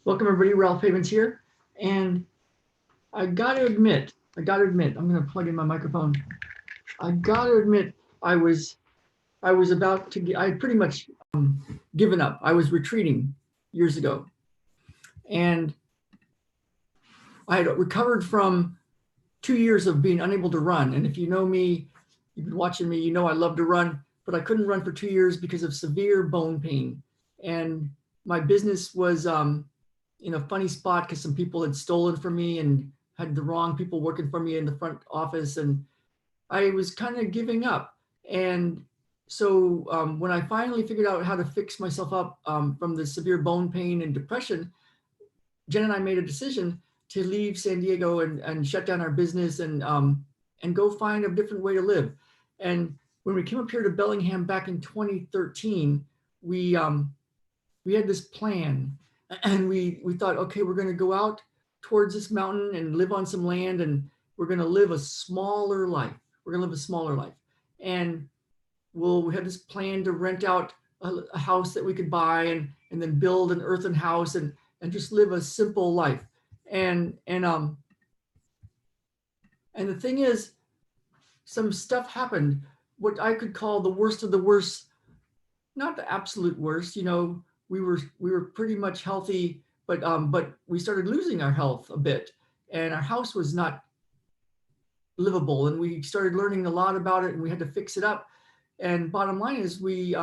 Welcome everybody, Ralph Havens here. And I gotta admit, I'm gonna plug in my microphone. I gotta admit, I was I was about to I had pretty much given up. I was retreating years ago. And I had recovered from 2 years of being unable to run. And if you know me, you've been watching me, you know I love to run, but I couldn't run for 2 years because of severe bone pain. And my business was in a funny spot because some people had stolen from me and had the wrong people working for me in the front office. And I was kind of giving up. And so when I finally figured out how to fix myself up from the severe bone pain and depression, Jen and I made a decision to leave San Diego and shut down our business and go find a different way to live. And when we came up here to Bellingham back in 2013, we we had this plan, and we thought, okay, we're going to go out towards this mountain and live on some land, and we're going to live a smaller life. We're going to live a smaller life, and we had this plan to rent out a house that we could buy and then build an earthen house and just live a simple life. And and um and the thing is, some stuff happened, what I could call the worst of the worst, not the absolute worst. We were pretty much healthy, but we started losing our health a bit, and our house was not livable, and we started learning a lot about it, and we had to fix it up. And bottom line is, we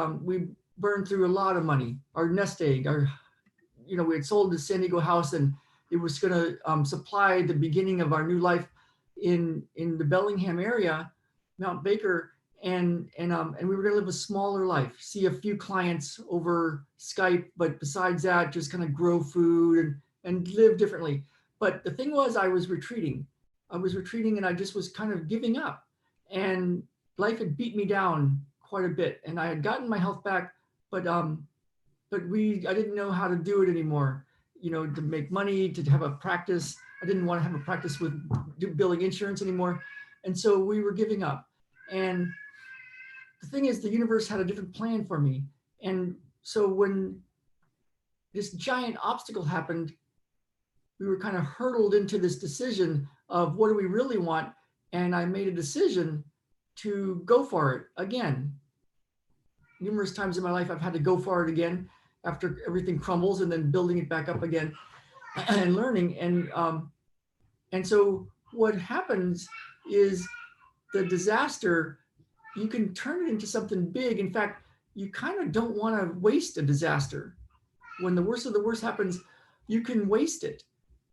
burned through a lot of money. Our nest egg, we had sold the San Diego house, and it was going to supply the beginning of our new life in the Bellingham area, Mount Baker, and we were going to live a smaller life, see a few clients over Skype, but besides that, just kind of grow food and live differently. But the thing was, I was retreating. And I just was kind of giving up, and life had beat me down quite a bit, and I had gotten my health back, but I didn't know how to do it anymore. To make money, to have a practice. I didn't want to have a practice with billing insurance anymore. And so we were giving up. And the thing is, the universe had a different plan for me. And so when this giant obstacle happened, we were kind of hurtled into this decision of what do we really want? And I made a decision to go for it again. Numerous times in my life, I've had to go for it again after everything crumbles, and then building it back up again and learning. And so what happens is, the disaster, you can turn it into something big. In fact, you kind of don't want to waste a disaster. When the worst of the worst happens, you can waste it.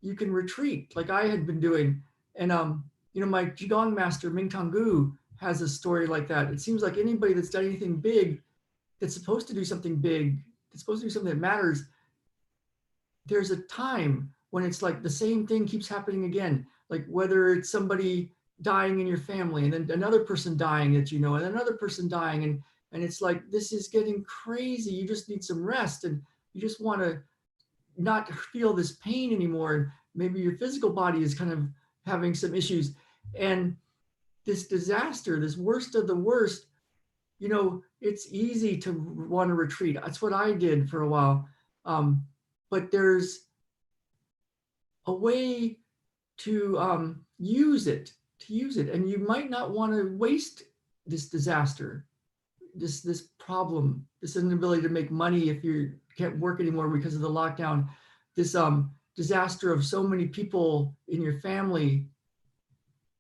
You can retreat, like I had been doing. And my Qigong master, Ming Tong has a story like that. It seems like anybody that's done anything big, that's supposed to do something big, that's supposed to do something that matters, there's a time when it's like the same thing keeps happening again. Like whether it's somebody dying in your family, and then another person dying that and another person dying, and it's like, this is getting crazy. You just need some rest, and you just want to not feel this pain anymore. And maybe your physical body is kind of having some issues. And this disaster, this worst of the worst, it's easy to want to retreat. That's what I did for a while. But there's a way to use it, and you might not want to waste this disaster, this problem, this inability to make money if you can't work anymore because of the lockdown, this disaster of so many people in your family,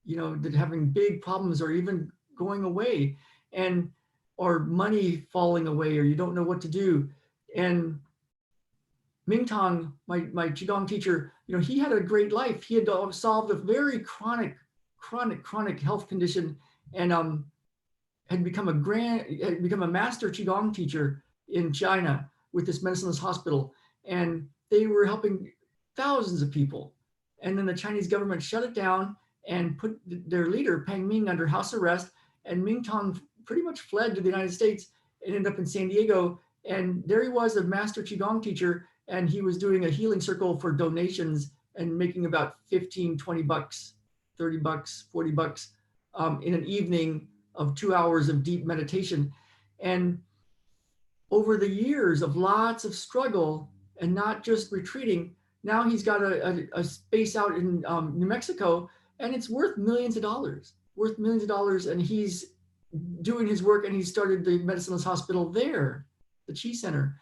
that having big problems or even going away, or money falling away, or you don't know what to do. And Ming Tong, my Qigong teacher, he had a great life. He had solved a very chronic health condition, and had become a master Qigong teacher in China with this medicineless hospital. And they were helping thousands of people. And then the Chinese government shut it down and put their leader, Peng Ming, under house arrest. And Ming Tong pretty much fled to the United States and ended up in San Diego. And there he was, a master Qigong teacher, and he was doing a healing circle for donations and making about 15, 20 bucks, 30 bucks, 40 bucks in an evening of 2 hours of deep meditation. And over the years of lots of struggle and not just retreating. Now he's got a space out in New Mexico, and it's worth millions of dollars, and he's doing his work, and he started the Medicine Hospital there, the Chi Center,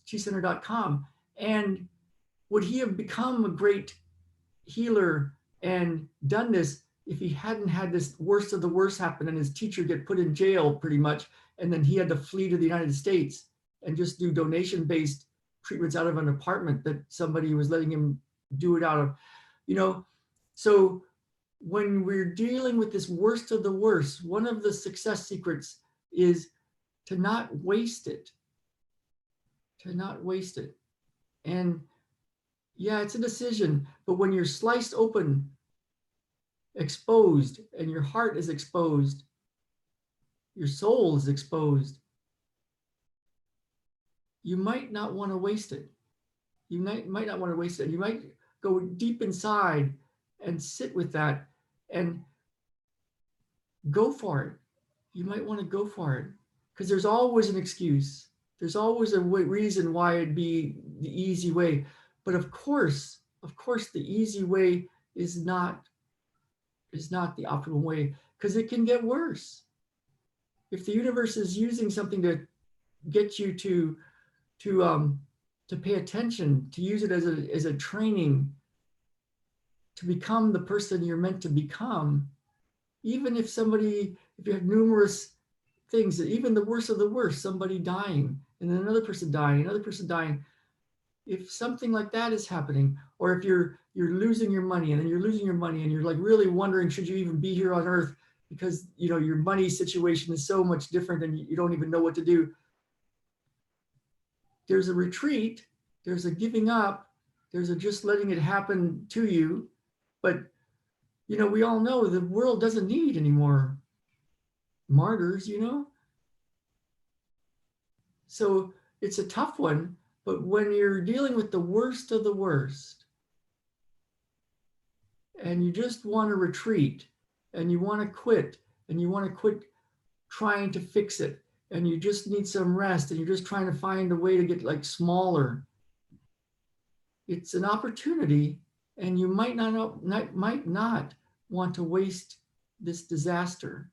chicenter.com. And would he have become a great healer and done this if he hadn't had this worst of the worst happen and his teacher get put in jail pretty much, and then he had to flee to the United States and just do donation-based treatments out of an apartment that somebody was letting him do it out of, you know? So when we're dealing with this worst of the worst, one of the success secrets is to not waste it, And yeah, it's a decision, but when you're sliced open, exposed, and your heart is exposed, your soul is exposed, you might not want to waste it. You might not want to waste it. You might go deep inside and sit with that and go for it. You might want to go for it because there's always an excuse. There's always a reason why it'd be the easy way. But of course, the easy way is not the optimal way, because it can get worse. If the universe is using something to get you to pay attention, to use it as a training to become the person you're meant to become, even if you have numerous things, even the worst of the worst, somebody dying and then another person dying, if something like that is happening, or if you're losing your money and then you're losing your money and you're like really wondering, should you even be here on earth, because your money situation is so much different and you don't even know what to do. There's a retreat, there's a giving up, there's a just letting it happen to you. But we all know the world doesn't need any more martyrs, So it's a tough one, but when you're dealing with the worst of the worst, and you just want to retreat, and you want to quit, and you want to quit trying to fix it, and you just need some rest, and you're just trying to find a way to get smaller, it's an opportunity, and you might not want to waste this disaster.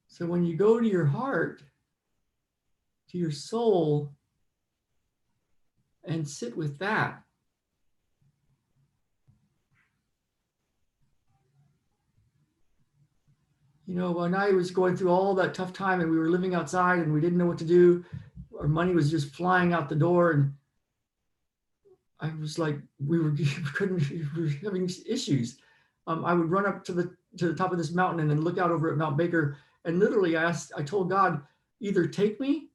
So when you go to your heart, to your soul, and sit with that, when I was going through all that tough time and we were living outside and we didn't know what to do, our money was just flying out the door, and I was like, we were having issues. I would run up to the top of this mountain and then look out over at Mount Baker, and literally I told God, either take me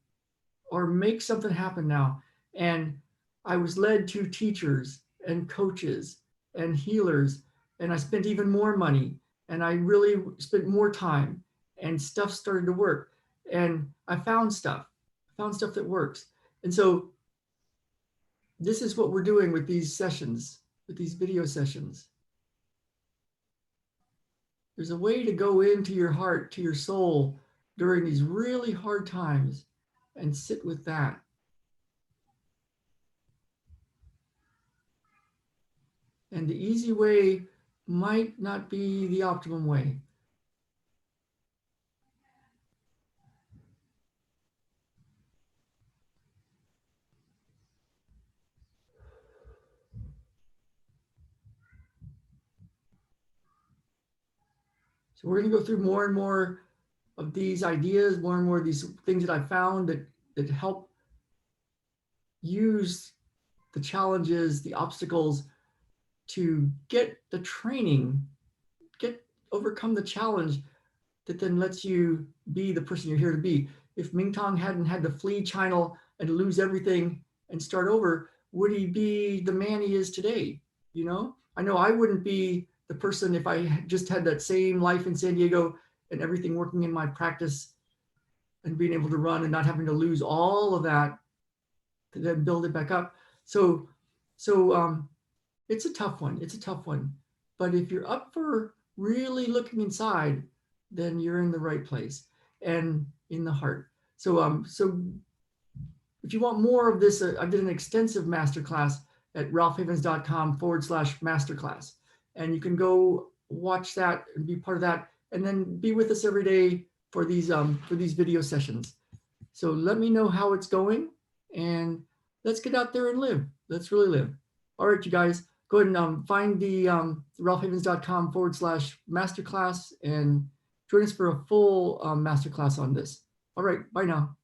or make something happen now. And I was led to teachers and coaches and healers, and I spent even more money, and I really spent more time, and stuff started to work, and I found stuff that works. And so this is what we're doing with these sessions, with these video sessions. There's a way to go into your heart, to your soul during these really hard times and sit with that. And the easy way might not be the optimum way. So we're going to go through more and more of these ideas, more and more of these things that I found that help use the challenges, the obstacles to get the training, overcome the challenge that then lets you be the person you're here to be. If Ming Tong hadn't had to flee China and lose everything and start over, would he be the man he is today? I know I wouldn't be the person if I just had that same life in San Diego and everything working in my practice and being able to run and not having to lose all of that to then build it back up. So So it's a tough one. It's a tough one. But if you're up for really looking inside, then you're in the right place and in the heart. So if you want more of this, I did an extensive masterclass at ralphhavens.com/masterclass. And you can go watch that and be part of that, and then be with us every day for these video sessions. So let me know how it's going, and let's get out there and live. Let's really live. All right, you guys, go ahead and find the ralphhavens.com/masterclass and join us for a full masterclass on this. All right, bye now.